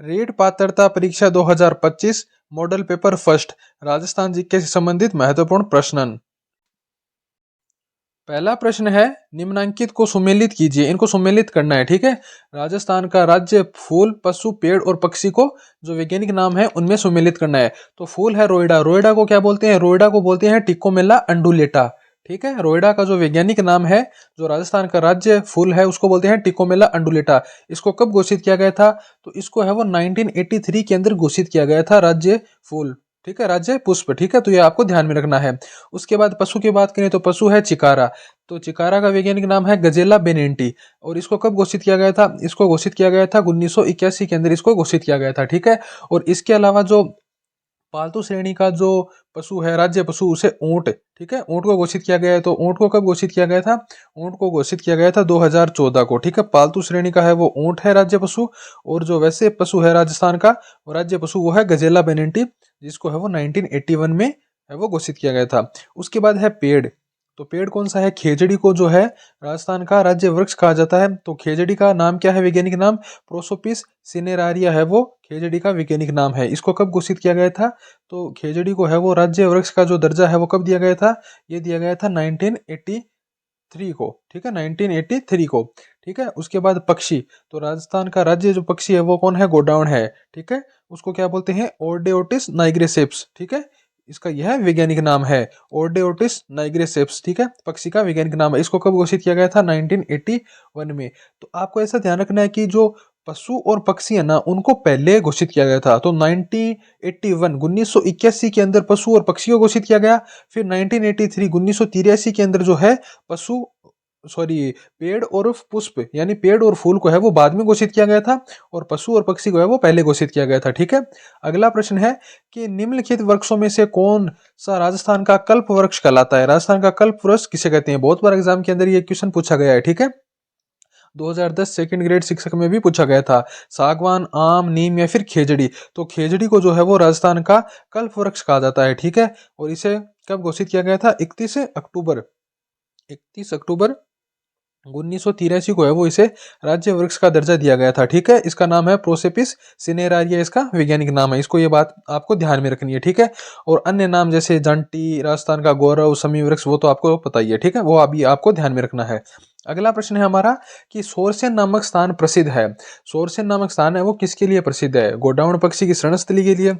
Red पात्रता परीक्षा 2025 model paper first Rajasthan GK से संबंधित महत्वपूर्ण प्रश्न। पहला प्रश्न है, निम्नांकित को सुमेलित कीजिए। इनको सुमेलित करना है, ठीक है। राजस्थान का राज्य फूल, पशु, पेड़ और पक्षी को जो वैज्ञानिक नाम है उनमें सुमेलित करना है। तो फूल है रोइडा। रोइडा को क्या बोलते हैं? रोइडा को बोलते हैं टिकोमेला अंडुलेटा, ठीक है। रोइडा का जो वैज्ञानिक नाम है, जो राजस्थान का राज्य फूल है, उसको बोलते हैं टिकोमेला अंडुलेटा। इसको कब घोषित किया गया था? तो इसको है वो 1983 के अंदर घोषित किया गया था राज्य फूल, ठीक है, राज्य पुष्प, ठीक है। तो ये आपको ध्यान में रखना है। उसके बाद पशु की बात करें तो पशु है चिकारा। तो चिकारा का वैज्ञानिक नाम है गजेला बेनेंटी। और इसको कब घोषित किया गया था? इसको घोषित किया गया था 1981 के अंदर इसको घोषित किया गया था, ठीक है। और इसके अलावा जो पालतू श्रेणी का जो पशु है, राज्य पशु, उसे ऊंट, ठीक है, ऊंट को घोषित किया गया है। तो ऊंट को कब घोषित किया गया था? ऊंट को घोषित किया गया था 2014 को, ठीक है। पालतू श्रेणी का है वो ऊंट है राज्य पशु। और जो वैसे पशु है राजस्थान का, वो राज्य पशु वो है गजेला बेनेंटी, जिसको है वो 1981 में है वो घोषित किया गया था। उसके बाद है पेड़। तो पेड़ कौन सा है? खेजड़ी को जो है राजस्थान का राज्य वृक्ष कहा जाता है। तो खेजड़ी का नाम क्या है? वैज्ञानिक नाम प्रोसोपिस सिनेरारिया है वो खेजड़ी का वैज्ञानिक नाम है। इसको कब घोषित किया गया था? तो खेजड़ी को है वो राज्य वृक्ष का जो दर्जा है वो कब दिया गया था? ये दिया गया था 1983 को, ठीक है, 1983 को, ठीक है। उसके बाद पक्षी। तो राजस्थान का राज्य जो पक्षी है वो कौन है? गोडाउन है, ठीक है। उसको क्या बोलते हैं? ओर्डेओटिस नाइग्रेसेप्स, ठीक है। इसका यह वैज्ञानिक नाम है ओर्डेओटिस नाइग्रेसेप्स, ठीक है, पक्षी का वैज्ञानिक नाम है। इसको कब घोषित किया गया था? 1981 में। तो आपको ऐसा ध्यान रखना है कि जो पशु और पक्षी है ना, उनको पहले घोषित किया गया था। तो 1981 के अंदर पशु और पक्षी को घोषित किया गया। फिर 1983 के अंदर जो है पशु, सॉरी, पेड़ और पुष्प यानी पेड़ और फूल को है वो बाद में घोषित किया गया था, और पशु और पक्षी को है वो पहले घोषित किया गया था, ठीक है। अगला प्रश्न है कि निम्नलिखित वृक्षों में से कौन सा राजस्थान का कल्प वृक्ष कहलाता है? राजस्थान का कल्प वृक्ष किसे कहते हैं? बहुत बार एग्जाम के अंदर ये क्वेश्चन पूछा गया है, ठीक है। 2010 सेकंड ग्रेड शिक्षक में भी पूछा गया था। सागवान, आम, नीम या फिर खेजड़ी। तो खेजड़ी को जो है वो राजस्थान का कल्प वृक्ष कहा जाता है, ठीक है। और इसे कब घोषित किया गया था? 31 अक्टूबर 1983 को है वो इसे राज्य वृक्ष का दर्जा दिया गया था, ठीक है। इसका नाम है प्रोसेपिस सिनेरारिया, इसका वैज्ञानिक नाम है। इसको ये बात आपको ध्यान में रखनी है, ठीक है। और अन्य नाम जैसे जंटी, राजस्थान का गौरव, समी वृक्ष, वो तो आपको पता ही है, ठीक है, वो अभी आपको ध्यान में रखना है। अगला प्रश्न है हमारा कि सोरसेन नामक स्थान प्रसिद्ध है। सोरसेन नामक स्थान है वो किसके लिए प्रसिद्ध है? गोडाउन पक्षी की शरणस्थली के लिए,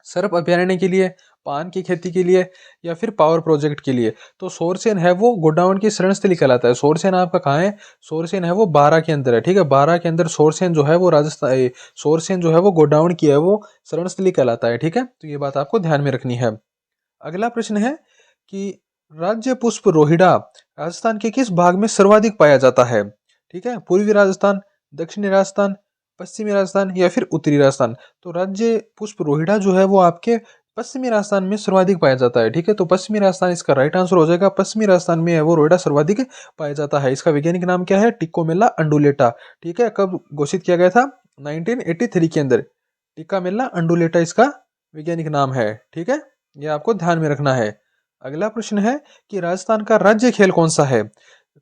सर्प अभयारण्य के लिए, पान की खेती के लिए, या फिर पावर प्रोजेक्ट के लिए? तो सोरसेन है वो गोडाउन की शरणस्थली कहलाता है। सोरसेन आपका कहाँ है? सोरसेन है वो बारा के अंदर है, ठीक है। बारा के अंदर सोरसेन जो है वो राजस्थान, सोरसेन जो है वो गोडाउन की है वो शरणस्थली कहलाता है, ठीक है। तो ये बात आपको ध्यान में रखनी है। अगला प्रश्न है कि राज्य पुष्प रोहिड़ा राजस्थान के किस भाग में सर्वाधिक पाया जाता है? ठीक है, पूर्वी राजस्थान, दक्षिणी राजस्थान, पश्चिमी राजस्थान या फिर उत्तरी राजस्थान? तो राज्य पुष्प रोहिड़ा जो है वो आपके पश्चिमी राजस्थान में सर्वाधिक पाया जाता है, ठीक है। तो पश्चिमी राजस्थान इसका राइट आंसर हो जाएगा। पश्चिमी राजस्थान में है वो रोहिड़ा सर्वाधिक पाया जाता है। इसका वैज्ञानिक नाम क्या है? टिकोमेला अंडुलेटा, ठीक है। कब घोषित किया गया था? 1983 के अंदर। टिकामेला अंडुलेटा इसका वैज्ञानिक नाम है, ठीक है। ये आपको ध्यान में रखना है। अगला प्रश्न है कि राजस्थान का राज्य खेल कौन सा है?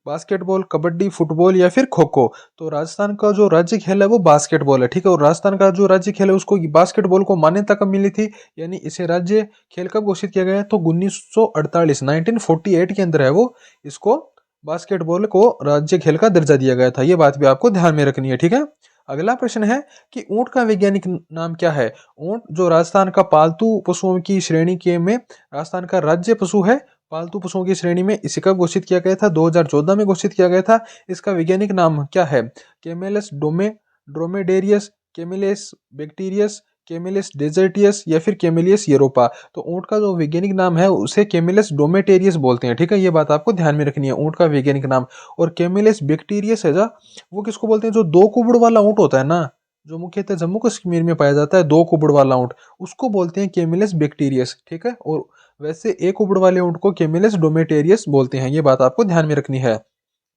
बास्केटबॉल, कबड्डी, फुटबॉल या फिर खो खो? तो राजस्थान का जो राज्य खेल है वो बास्केटबॉल है, ठीक है। और राजस्थान का जो राज्य खेल है उसको बास्केटबॉल को मान्यता कब मिली थी, यानी इसे राज्य खेल कब घोषित किया गया है? तो 1948 1948 के अंदर है वो इसको बास्केटबॉल को राज्य खेल का दर्जा दिया गया था। ये बात भी आपको ध्यान में रखनी है, ठीक है। अगला प्रश्न है कि ऊंट का वैज्ञानिक नाम क्या है? ऊंट जो राजस्थान का पालतू पशुओं की श्रेणी के में राजस्थान का राज्य पशु है, पालतू पशुओं की श्रेणी में इसे कब घोषित किया गया था? 2014 में घोषित किया गया था। इसका वैज्ञानिक नाम क्या है? कैमेलस ड्रोमेडेरियस, कैमेलियस बैक्टीरियस, कैमेलियस डेजर्टियस या फिर कैमेलियस यूरोपा? तो ऊंट का जो वैज्ञानिक नाम है उसे कैमेलियस डोमेटेरियस बोलते हैं, ठीक है। ये बात आपको ध्यान में रखनी है, ऊंट का वैज्ञानिक नाम। और कैमेलियस बैक्टीरियस है जा, वो किसको बोलते हैं? जो दो कुबड़ वाला ऊंट होता है ना, जो मुख्यतः जम्मू कश्मीर में पाया जाता है, दो कुबड़ वाला ऊंट, उसको बोलते हैं कैमेलियस बैक्टीरियस, ठीक है। और वैसे एक उबड़ वाले ऊंट को कैमेलियस डोमेटेरियस बोलते हैं। ये बात आपको ध्यान में रखनी है।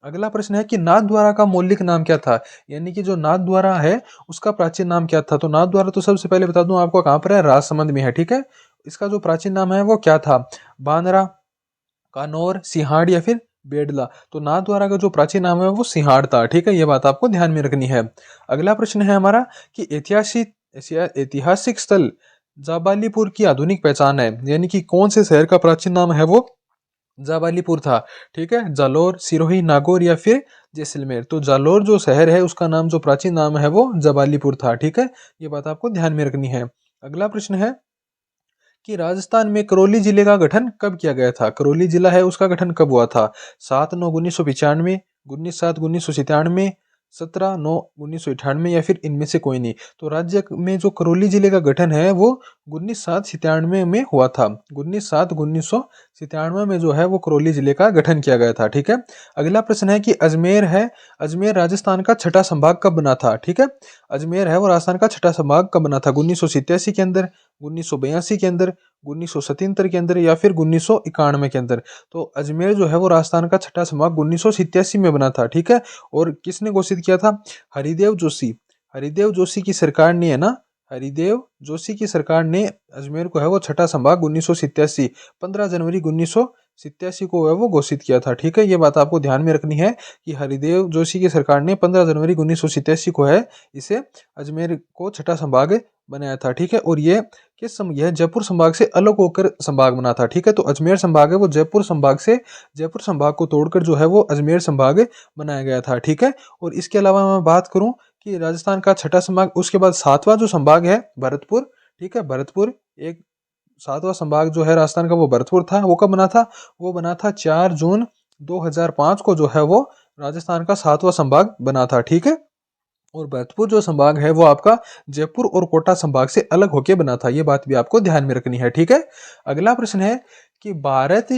अगला प्रश्न है कि नाथद्वारा का मौलिक नाम क्या था? यानी कि जो नाथद्वारा है उसका प्राचीन नाम क्या था? तो नाथद्वारा तो सबसे पहले बता दूं आपको कहाँ पर है, राजसमंद में है, ठीक है। इसका जो प्राचीन नाम है वो क्या था? बांद्रा, कानौर, सिहाड़ या फिर बेडला। तो नाथद्वारा का जो प्राचीन नाम है वो सिंहाड़ था, ठीक है, ये बात आपको ध्यान में रखनी है। अगला प्रश्न है हमारा कि ऐतिहासिक स्थल जाबालीपुर की आधुनिक पहचान है, यानी कि कौन से शहर का प्राचीन नाम है वो जाबालीपुर था, ठीक है, जालोर, सिरोही, नागौर या फिर जैसलमेर। तो जालोर जो शहर है उसका नाम जो प्राचीन नाम है वो जाबालीपुर था, ठीक है, ये बात आपको ध्यान में रखनी है। अगला प्रश्न है कि राजस्थान में करौली जिले का गठन कब किया गया था। करौली जिला है उसका गठन कब हुआ था? 7/9/1995, 19/7/1997, 17/9/1998 या फिर इनमें से कोई नहीं। तो राज्य में जो करौली जिले का गठन है वो 1997 में हुआ था। 1997 में जो है वो करौली जिले का गठन किया गया था, ठीक है। अगला प्रश्न है कि अजमेर है, अजमेर राजस्थान का छठा संभाग कब बना था, ठीक है। अजमेर है वो राजस्थान का छठा संभाग कब बना था? 1987 के अंदर, 1982 के अंदर, 1977 के अंदर या फिर 1991 के अंदर। तो अजमेर जो है वो राजस्थान का छठा संभाग 1987 में बना था, ठीक है। और किसने घोषित किया था? हरिदेव जोशी। हरिदेव जोशी की सरकार ने, है ना, हरिदेव जोशी की सरकार ने अजमेर को है वो छठा संभाग 1987, 15 जनवरी 1987 को है वो घोषित किया था, ठीक है। ये बात आपको ध्यान में रखनी है कि हरिदेव जोशी की सरकार ने 15 जनवरी 1987 को है इसे अजमेर को छठा संभाग बनाया था, ठीक है। और ये किस यह जयपुर संभाग से अलग होकर संभाग बना था, ठीक है। तो अजमेर संभाग है वो जयपुर संभाग से, जयपुर संभाग को तोड़कर जो है वो अजमेर संभाग बनाया गया था, ठीक है। और इसके अलावा मैं बात करूं कि राजस्थान का छठा संभाग, उसके बाद सातवां जो संभाग है भरतपुर, ठीक है, भरतपुर एक सातवां संभाग जो है राजस्थान का वो भरतपुर था। वो कब बना था? वो बना था 4 जून 2005 को जो है वो राजस्थान का सातवां संभाग बना था, ठीक है। और भरतपुर जो संभाग है वो आपका जयपुर और कोटा संभाग से अलग होके बना था, ये बात भी आपको ध्यान में रखनी है, ठीक है। अगला प्रश्न है कि भारत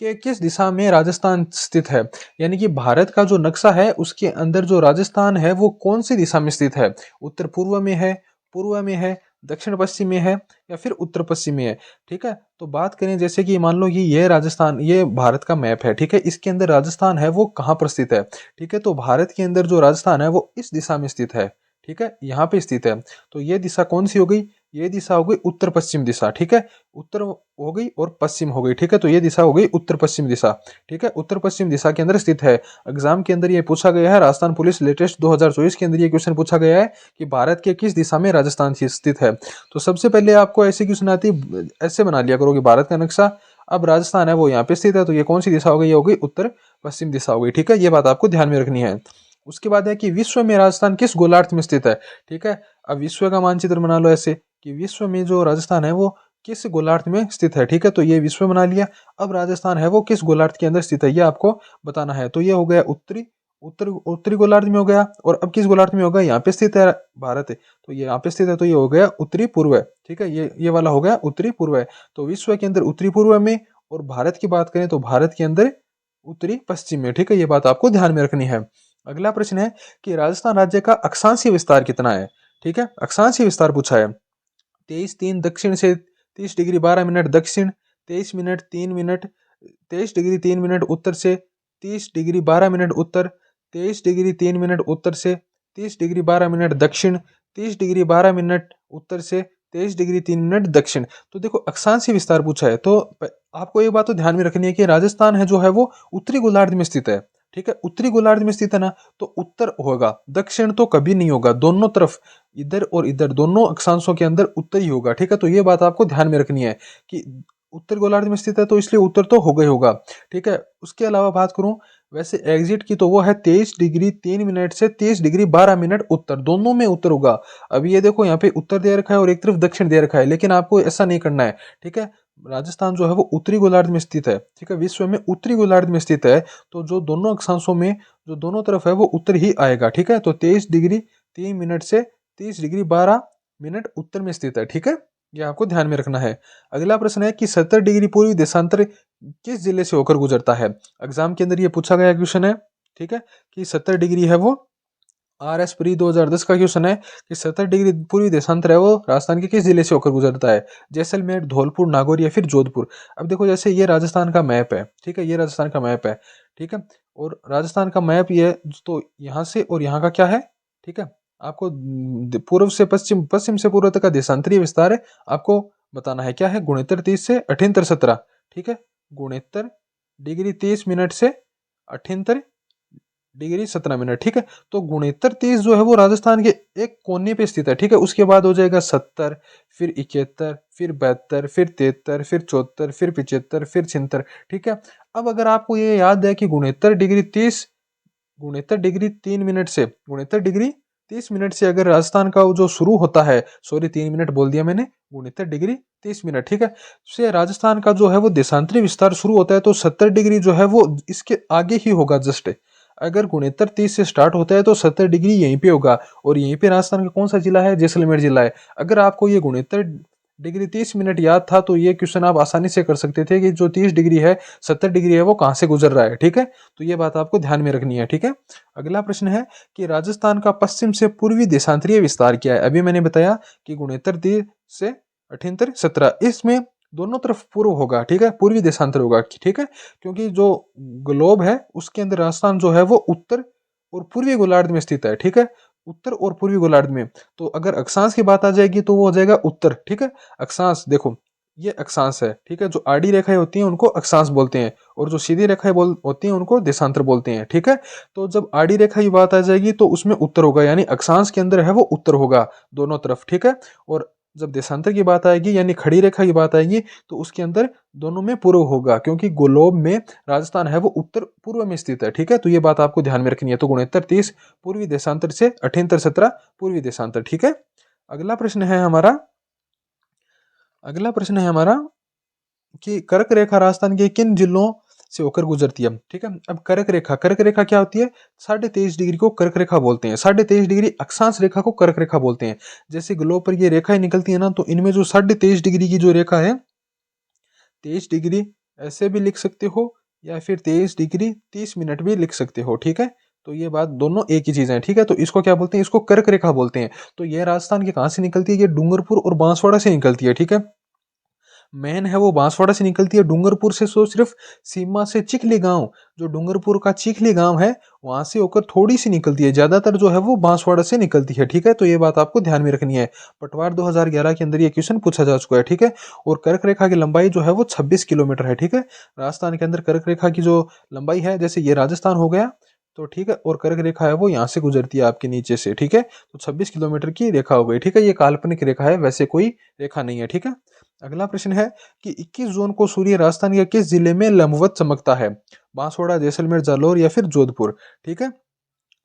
के किस दिशा में राजस्थान स्थित है, यानी कि भारत का जो नक्शा है उसके अंदर जो राजस्थान है वो कौन सी दिशा में स्थित है? उत्तर पूर्व में है, पूर्व में है, दक्षिण पश्चिम में है या फिर उत्तर पश्चिम में है, ठीक है। तो बात करें जैसे कि मान लो कि ये राजस्थान, ये भारत का मैप है, ठीक है, इसके अंदर राजस्थान है वो कहाँ पर स्थित है, ठीक है। तो भारत के अंदर जो राजस्थान है वो इस दिशा में स्थित है, ठीक है, यहाँ पे स्थित है। तो ये दिशा कौन सी हो गई? ये दिशा हो गई उत्तर पश्चिम दिशा, ठीक है। उत्तर हो गई और पश्चिम हो गई, ठीक है। तो ये दिशा हो गई उत्तर पश्चिम दिशा, ठीक है, उत्तर पश्चिम दिशा के अंदर स्थित है। एग्जाम के अंदर ये पूछा गया है, राजस्थान पुलिस लेटेस्ट 2024 के अंदर ये क्वेश्चन पूछा गया है कि भारत के किस दिशा में राजस्थान स्थित है। तो सबसे पहले आपको ऐसे क्वेश्चन आती, ऐसे बना लिया करो कि भारत का नक्शा, अब राजस्थान है वो यहाँ पे स्थित है, तो ये कौन सी दिशा हो गई? ये हो गई उत्तर पश्चिम दिशा हो गई, ठीक है। ये बात आपको ध्यान में रखनी है। उसके बाद है कि विश्व में राजस्थान किस गोलार्ध में स्थित है, ठीक है। अब विश्व का मानचित्र बना लो ऐसे कि विश्व में जो राजस्थान है वो किस गोलार्ध में स्थित है, ठीक है। तो ये विश्व बना लिया। अब राजस्थान है वो किस गोलार्ध के अंदर स्थित है ये आपको बताना है। तो ये हो गया उत्तरी गोलार्ध में हो गया। और अब किस गोलार्ध में होगा? यहाँ पे स्थित है भारत है, तो ये यहाँ पे स्थित है, तो ये हो गया उत्तरी पूर्व है, ठीक है। ये वाला हो गया उत्तरी पूर्व है। तो विश्व के अंदर उत्तरी पूर्व में, और भारत की बात करें तो भारत के अंदर उत्तरी पश्चिम में, ठीक है। ये बात आपको ध्यान में रखनी है। अगला प्रश्न है कि राजस्थान राज्य का अक्षांशीय विस्तार कितना है, ठीक है। अक्षांशीय विस्तार पूछा है। 23 3 दक्षिण से 30 डिग्री 12 मिनट दक्षिण, 23 मिनट 3 मिनट, 23 डिग्री 3 मिनट उत्तर से 30 डिग्री 12 मिनट उत्तर, 23 डिग्री 3 मिनट उत्तर से 30 डिग्री 12 मिनट दक्षिण, 30 डिग्री 12 मिनट उत्तर से 23 डिग्री 3 मिनट दक्षिण। तो देखो अक्षांशीय विस्तार पूछा है, तो आपको ये बात तो ध्यान में रखनी है कि राजस्थान है जो है वो उत्तरी गोलार्ध में स्थित है, ठीक है। उत्तरी गोलार्ध में स्थित है ना, तो उत्तर होगा, दक्षिण तो कभी नहीं होगा। दोनों तरफ, इधर और इधर, दोनों अक्षांशों के अंदर उत्तर ही होगा, ठीक है। तो ये बात आपको ध्यान में रखनी है कि उत्तर गोलार्ध में स्थित है तो इसलिए उत्तर तो होगा ही होगा, ठीक है। उसके अलावा बात करूं वैसे एग्जिट की, तो वो है 23 डिग्री 3 मिनट से 30 डिग्री 12 मिनट उत्तर, दोनों में उत्तर होगा। अभी ये देखो यहाँ पे उत्तर दे रखा है और एक तरफ दक्षिण दे रखा है, लेकिन आपको ऐसा नहीं करना है, ठीक है। राजस्थान जो है वो उत्तरी गोलार्ध में स्थित है, ठीक है, विश्व में उत्तरी गोलार्ध में स्थित है। तो जो दोनों अक्षांशों में जो दोनों तरफ है वो उत्तर ही आएगा, ठीक है। तो 23 डिग्री 3 मिनट से 30 डिग्री 12 मिनट उत्तर में स्थित है, ठीक है। ये आपको ध्यान में रखना है। अगला प्रश्न है कि 70 डिग्री पूर्वी देशांतर किस जिले से होकर गुजरता है। एग्जाम के अंदर ये पूछा गया क्वेश्चन है, ठीक है, कि 70 डिग्री है वो RS प्री 2010 का क्वेश्चन है कि 70 डिग्री पूर्वी देशांतर है वो राजस्थान के किस जिले से होकर गुजरता है? जैसलमेर, धौलपुर, नागौर या फिर जोधपुर। अब देखो जैसे ये राजस्थान का मैप है, ठीक है, ये राजस्थान का मैप है, ठीक है। और राजस्थान का मैप ये, तो यहाँ से और यहाँ का क्या है, ठीक है, आपको पूर्व से पश्चिम, पश्चिम से पूर्व तक का देशांतरीय विस्तार है, आपको बताना है क्या है, गुणितर 30 से 78 17, ठीक है, गुणितर डिग्री 30 मिनट से 78 डिग्री 17 मिनट, ठीक है। तो गुणोत्तर 30 जो है वो राजस्थान के एक कोने पे स्थित है, ठीक है। उसके बाद हो जाएगा 70, फिर 71, फिर 72, फिर 73, फिर 74, फिर 75, फिर 76, ठीक है। अब अगर आपको ये याद है कि गुणोत्तर डिग्री 30 मिनट से अगर राजस्थान का वो जो शुरू होता है, सॉरी 3 मिनट बोल दिया मैंने, गुणोत्तर डिग्री 30 मिनट, ठीक है, से राजस्थान का जो है वो देशांतरी विस्तार शुरू होता है, तो 70 डिग्री जो है वो इसके आगे ही होगा जस्ट। अगर गुणोत्तर 30 से स्टार्ट होता है तो 70 डिग्री यहीं पे होगा, और यहीं पे राजस्थान का कौन सा जिला है, जैसलमेर जिला है। अगर आपको ये गुणोत्तर डिग्री 30 मिनट याद था तो ये क्वेश्चन आप आसानी से कर सकते थे कि जो 30 डिग्री है, 70 डिग्री है, वो कहाँ से गुजर रहा है, ठीक है। तो ये बात आपको ध्यान में रखनी है, ठीक है। अगला प्रश्न है कि राजस्थान का पश्चिम से पूर्वी देशांतरीय विस्तार क्या है। अभी मैंने बताया कि गुणोत्तर 30 से 78 17, इसमें दोनों तरफ पूर्व होगा, ठीक है, पूर्वी देशांतर होगा, ठीक है। क्योंकि जो ग्लोब है उसके अंदर राजस्थान जो है वो उत्तर और पूर्वी गोलार्ध में स्थित है, ठीक है, उत्तर और पूर्वी गोलार्ध में। तो अगर अक्षांश की बात आ जाएगी तो वो हो जाएगा उत्तर, ठीक है। अक्षांश देखो, ये अक्षांश है, ठीक है। जो आड़ी रेखाएं होती हैं उनको अक्षांश बोलते हैं, और जो सीधी रेखाएं होती हैं उनको देशांतर बोलते हैं, ठीक है। तो जब आड़ी रेखा की बात आ जाएगी तो उसमें उत्तर होगा, यानी अक्षांश के अंदर है वो उत्तर होगा दोनों तरफ, ठीक है। और जब देशांतर की बात आएगी यानी खड़ी रेखा की बात आएगी तो उसके अंदर दोनों में पूर्व होगा, क्योंकि गोलोब में राजस्थान है वो उत्तर पूर्व में स्थित है, ठीक है। तो ये बात आपको ध्यान में रखनी है। तो गुणोत्तर 30 पूर्वी देशांतर से 78 17 पूर्वी देशांतर, ठीक है। अगला प्रश्न है हमारा अगला प्रश्न है हमारा कि कर्क रेखा राजस्थान के किन जिलों से होकर गुजरती है, ठीक है। अब कर्क रेखा क्या होती है, 23.5 डिग्री को कर्क रेखा बोलते हैं, 23.5 डिग्री अक्षांश रेखा को कर्क रेखा बोलते हैं। जैसे ग्लोब पर ये रेखाएं निकलती है ना, तो इनमें जो 23.5 डिग्री की जो रेखा है, 23 डिग्री ऐसे भी लिख सकते हो, या फिर 23 डिग्री 30 मिनट भी लिख सकते हो, ठीक है। तो ये बात दोनों एक ही चीज है, ठीक है। तो इसको क्या बोलते हैं, इसको कर्क रेखा बोलते हैं। तो ये राजस्थान के कहाँ से निकलती है, ये डूंगरपुर और बांसवाड़ा से निकलती है, ठीक है। मेन है वो बांसवाड़ा से निकलती है, डूंगरपुर से तो सिर्फ सीमा से चिखली गांव, जो डूंगरपुर का चिखली गांव है वहां से होकर थोड़ी सी निकलती है, ज्यादातर जो है वो बांसवाड़ा से निकलती है, ठीक है। तो ये बात आपको ध्यान में रखनी है। पटवार 2011 के अंदर ये क्वेश्चन पूछा जा चुका है, ठीक है। और कर्क रेखा की लंबाई जो है वो 26 किलोमीटर है, ठीक है। राजस्थान के अंदर कर्क रेखा की जो लंबाई है, जैसे ये राजस्थान हो गया तो ठीक है, और कर्क रेखा है वो यहाँ से गुजरती है आपके नीचे से, ठीक है। तो 26 किलोमीटर की रेखा हो गई, ठीक है। ये काल्पनिक रेखा है, वैसे कोई रेखा नहीं है, ठीक है। अगला प्रश्न है कि 21 जून को सूर्य राजस्थान के किस जिले में लंबवत चमकता है, बांसवाड़ा, जैसलमेर, जालौर या फिर जोधपुर, ठीक है।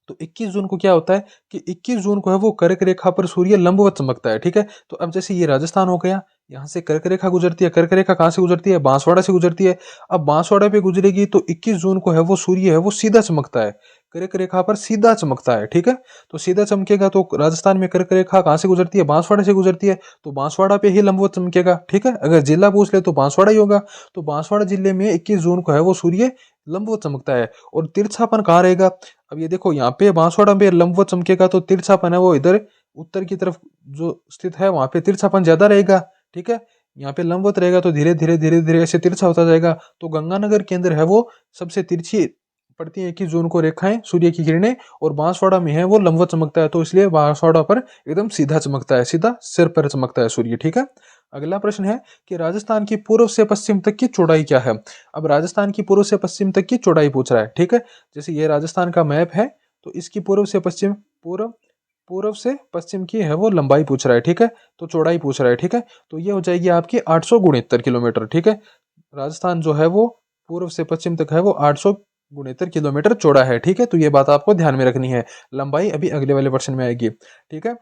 तो 21 जून को क्या होता है कि 21 जून को है वो कर्क रेखा पर सूर्य लंबवत चमकता है, ठीक है। तो अब जैसे ये राजस्थान हो गया, यहाँ से कर्क रेखा गुजरती है, कर्क रेखा कहाँ से गुजरती है, बांसवाड़ा से गुजरती है। अब बांसवाड़ा पे गुजरेगी तो 21 जून को है वो सूर्य है वो सीधा चमकता है, कर्क रेखा पर सीधा चमकता है, ठीक है। तो सीधा चमकेगा तो राजस्थान में कर्क रेखा कहाँ से गुजरती है, बांसवाड़ा से गुजरती है, तो बांसवाड़ा पे ही लंबवत चमकेगा, ठीक है। अगर जिला पूछ ले तो बांसवाड़ा ही होगा। तो बांसवाड़ा जिले में 21 जून को है वो सूर्य लंबवत चमकता है। और तिरछापन कहाँ रहेगा, अब ये देखो यहाँ पे बांसवाड़ा में लंबवत चमकेगा तो तिरछापन है वो इधर उत्तर की तरफ जो स्थित है वहां पे तिरछापन ज्यादा रहेगा, ठीक है। यहाँ पे लंबवत रहेगा तो धीरे धीरे धीरे धीरे ऐसे तिरछा होता जाएगा। तो गंगानगर के अंदर है वो सबसे तिरछी पड़ती है 21 जून को रेखाएं सूर्य की किरणें, और बांसवाड़ा में है वो लंबवत चमकता है, तो इसलिए बांसवाड़ा पर एकदम सीधा चमकता है, सीधा सिर पर चमकता है सूर्य, ठीक है। अगला प्रश्न है कि राजस्थान की पूर्व से पश्चिम तक की चौड़ाई क्या है। अब राजस्थान की पूर्व से पश्चिम तक की चौड़ाई पूछ रहा है, ठीक है। जैसे ये राजस्थान का मैप है तो इसकी पूर्व से पश्चिम की है वो लंबाई पूछ रहा है, ठीक है। तो चौड़ाई पूछ रहा है, ठीक है। तो ये हो जाएगी आपकी 869 किलोमीटर, ठीक है। राजस्थान जो है वो पूर्व से पश्चिम तक है वो 869 किलोमीटर चौड़ा है, ठीक है। तो ये बात आपको ध्यान में रखनी है। लंबाई अभी अगले वाले प्रश्न में आएगी, ठीक है।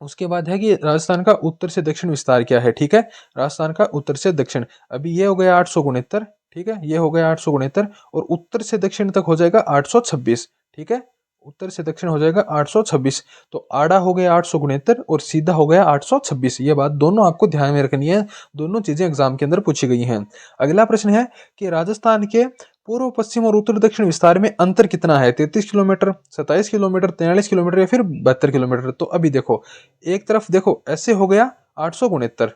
उसके बाद है कि राजस्थान का उत्तर से दक्षिण विस्तार क्या है, ठीक है। राजस्थान का उत्तर से दक्षिण, अभी ये हो गया 869, ठीक है, ये हो गया 869, और उत्तर से दक्षिण तक हो जाएगा 826, ठीक है। उत्तर से दक्षिण हो जाएगा 826। तो आड़ा हो गया 869 और सीधा हो गया 826। ये बात दोनों आपको ध्यान में रखनी है, दोनों चीजें एग्जाम के अंदर पूछी गई हैं। अगला प्रश्न है कि राजस्थान के पूर्व पश्चिम और उत्तर दक्षिण विस्तार में अंतर कितना है, 33 किलोमीटर, 27 किलोमीटर, 43 किलोमीटर या फिर 72 किलोमीटर। तो अभी देखो, एक तरफ देखो ऐसे हो गया 869,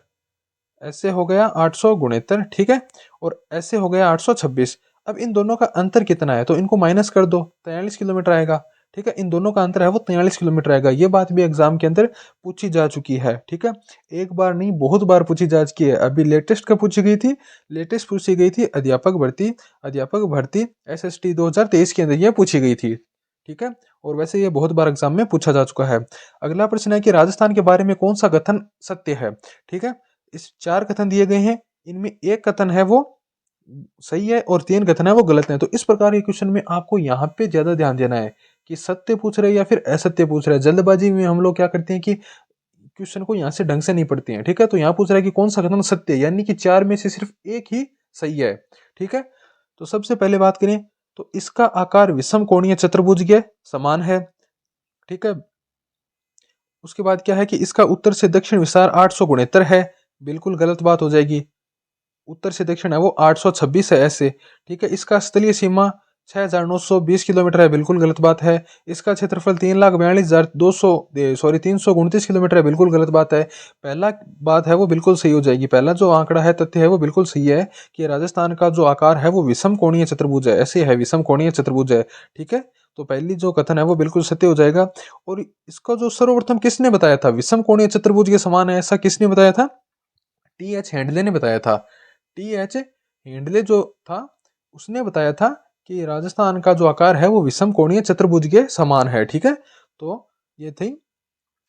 ऐसे हो गया 869, ठीक है, और ऐसे हो गया 826। अब इन दोनों का अंतर कितना है तो इनको माइनस कर दो, 43 किलोमीटर आएगा, ठीक है, इन दोनों का अंतर है वो 43 किलोमीटर आएगा। ये बात भी एग्जाम के अंदर पूछी जा चुकी है। ठीक है, एक बार नहीं बहुत बार पूछी जा चुकी है। अभी लेटेस्ट कब पूछी गई थी? लेटेस्ट पूछी गई थी अध्यापक भर्ती SST 2023 के अंदर ये पूछी गई थी। ठीक है, और वैसे ये बहुत बार एग्जाम में पूछा जा चुका है। अगला प्रश्न है कि राजस्थान के बारे में कौन सा कथन सत्य है? ठीक है, इस 4 कथन दिए गए हैं, इनमें एक कथन है वो सही है और 3 कथन है वो गलत है। तो इस प्रकार के क्वेश्चन में आपको यहाँ पे ज्यादा ध्यान देना है कि सत्य पूछ रहे हैं या फिर असत्य पूछ रहे हैं। जल्दबाजी में हम लोग क्या करते हैं कि क्वेश्चन को यहाँ से ढंग से नहीं पढ़ते हैं। ठीक है, तो यहाँ पूछ रहा है कि कौन सा कथन सत्य है, यानी कि 4 में से सिर्फ एक ही सही है। ठीक है, तो सबसे पहले बात करें तो इसका आकार विषम कोणीय चतुर्भुज के समान है। ठीक है, उसके बाद क्या है कि इसका उत्तर से दक्षिण विस्तार 800 गुणेत्तर है। बिल्कुल गलत बात हो जाएगी। उत्तर से दक्षिण है वो 826 है ऐसे। ठीक है, इसका स्थलीय सीमा 6920 किलोमीटर है। बिल्कुल गलत बात है। इसका क्षेत्रफल 3,42,329 किलोमीटर है। बिल्कुल गलत बात है। पहला बात है वो बिल्कुल सही हो जाएगी। पहला जो आंकड़ा है, तथ्य है वो बिल्कुल सही है कि राजस्थान का जो आकार है वो विषम कोणीय चतुर्भुज है, ऐसे है, विषम कोणीय चतुर्भुज है। ठीक है, तो पहली जो कथन है वो बिल्कुल सत्य हो जाएगा। और इसका जो सर्वप्रथम किसने बताया था विषम कोणीय चतुर्भुज के समान है, ऐसा किसने बताया था? TH हैंडले ने बताया था। TH हैंडले जो था उसने बताया था कि राजस्थान का जो आकार है वो विषम कोणीय चतुर्भुज के समान है। ठीक है, तो ये थी।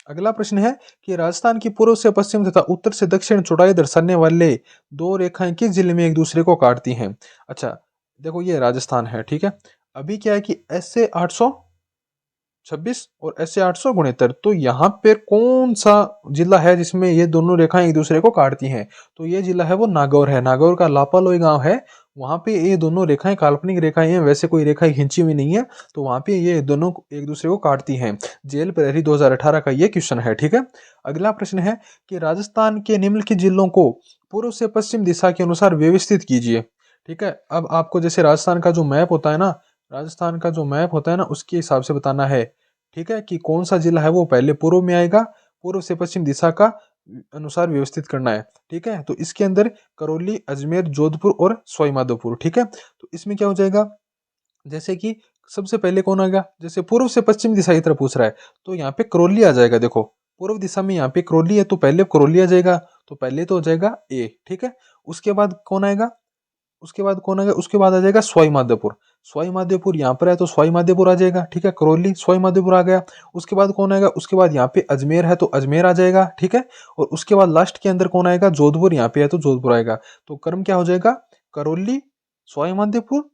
अगला प्रश्न है कि राजस्थान की पूर्व से पश्चिम तथा उत्तर से दक्षिण चौड़ाई दर्शाने वाले दो रेखाएं किस जिले में एक दूसरे को काटती हैं? अच्छा, देखो ये राजस्थान है। ठीक है, अभी क्या है कि ऐसे 826 और ऐसे 869, तो यहाँ पे कौन सा जिला है जिसमें ये दोनों रेखाएं एक दूसरे को काटती हैं? तो ये जिला है वो नागौर है। नागौर का लापालोई गांव है, वहां पे ये दोनों रेखाएं काल्पनिक रेखाएं हैं, वैसे कोई रेखाएं खींची हुई नहीं है। तो वहां पे ये दोनों एक दूसरे को काटती हैं। जेल प्रहरी 2018 का ये क्वेश्चन है। ठीक है, अगला प्रश्न है कि राजस्थान के निम्नलिखित जिलों को पूर्व से पश्चिम दिशा के अनुसार व्यवस्थित कीजिए। ठीक है, अब आपको जैसे राजस्थान का जो मैप होता है ना, राजस्थान का जो मैप होता है ना, उसके हिसाब से बताना है। ठीक है, कि कौन सा जिला है वो पहले पूर्व में आएगा, पूर्व से पश्चिम दिशा का अनुसार व्यवस्थित करना है। ठीक है, तो इसके अंदर करौली, अजमेर, जोधपुर और सवाई माधोपुर। ठीक है, तो इसमें क्या हो जाएगा, जैसे कि सबसे पहले कौन आएगा, जैसे पूर्व से पश्चिम दिशा की तरफ पूछ रहा है तो यहाँ पे करौली आ जाएगा। देखो पूर्व दिशा में यहाँ पे करौली है, तो पहले करौली आ जाएगा, तो पहले तो हो जाएगा ए। ठीक है, उसके बाद कौन आएगा, उसके बाद आ जाएगा सवाई माधोपुर। सवाई माधोपुर यहाँ पर है तो सवाई माधोपुर आ जाएगा। ठीक है, करौली सवाई माधोपुर आ गया। उसके बाद कौन आएगा, उसके बाद यहाँ पे अजमेर है तो अजमेर आ जाएगा। ठीक है, और उसके बाद लास्ट के अंदर कौन आएगा, जोधपुर, यहाँ पे है तो जोधपुर आएगा। तो क्रम क्या हो जाएगा, करौली, सवाई माधोपुर,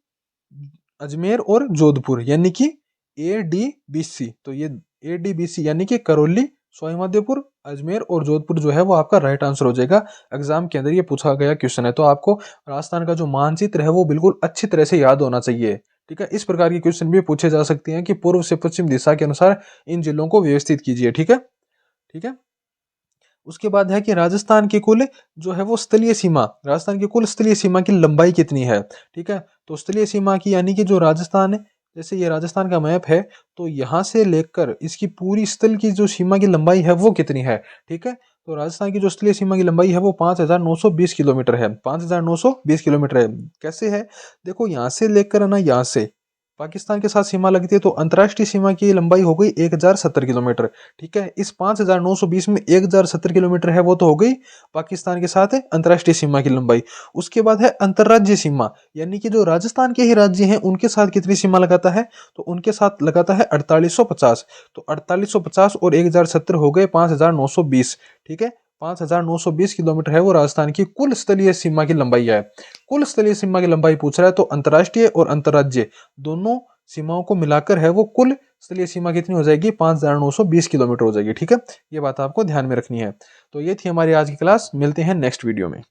अजमेर और जोधपुर, यानी कि ADBC। तो ये ADBC यानी कि करौली, सवाई माधोपुर, अजमेर और जोधपुर जो है वो आपका राइट आंसर हो जाएगा। एग्जाम के अंदर ये पूछा गया क्वेश्चन है, तो आपको राजस्थान का जो मानचित्र है वो बिल्कुल अच्छी तरह से याद होना चाहिए। ठीक है, इस प्रकार के क्वेश्चन भी पूछे जा सकते हैं कि पूर्व से पश्चिम दिशा के अनुसार इन जिलों को व्यवस्थित कीजिए। ठीक है, ठीक है। उसके बाद है कि राजस्थान की कुल जो है वो स्थलीय सीमा, राजस्थान की कुल स्थलीय सीमा की लंबाई कितनी है? ठीक है, तो स्थलीय सीमा की यानी कि जो राजस्थान है, जैसे ये राजस्थान का मैप है, तो यहाँ से लेकर इसकी पूरी स्थल की जो सीमा की लंबाई है वो कितनी है? ठीक है, तो राजस्थान की जो स्थलीय सीमा की लंबाई है वो 5,920 किलोमीटर है। 5,920 किलोमीटर है। कैसे है, देखो यहाँ से लेकर ना, यहाँ से पाकिस्तान के साथ सीमा लगती है, तो अंतर्राष्ट्रीय सीमा की लंबाई हो गई 1070 किलोमीटर। ठीक है, इस 5,920 में 1070 किलोमीटर है वो तो हो गई पाकिस्तान के साथ है अंतर्राष्ट्रीय सीमा की लंबाई। उसके बाद है अंतर्राज्यीय सीमा, यानी कि जो राजस्थान के ही राज्य हैं उनके साथ कितनी सीमा लगाता है, तो उनके साथ लगाता है 4850। तो 4850 और 1070 हो गए 5,920। ठीक है, 5,920 किलोमीटर है वो राजस्थान की कुल स्थलीय सीमा की लंबाई है। कुल स्थलीय सीमा की लंबाई पूछ रहा है, तो अंतर्राष्ट्रीय और अंतर्राज्य दोनों सीमाओं को मिलाकर है वो कुल स्थलीय सीमा कितनी हो जाएगी, 5,920 किलोमीटर हो जाएगी। ठीक है, ये बात आपको ध्यान में रखनी है। तो ये थी हमारी आज की क्लास, मिलते हैं नेक्स्ट वीडियो में।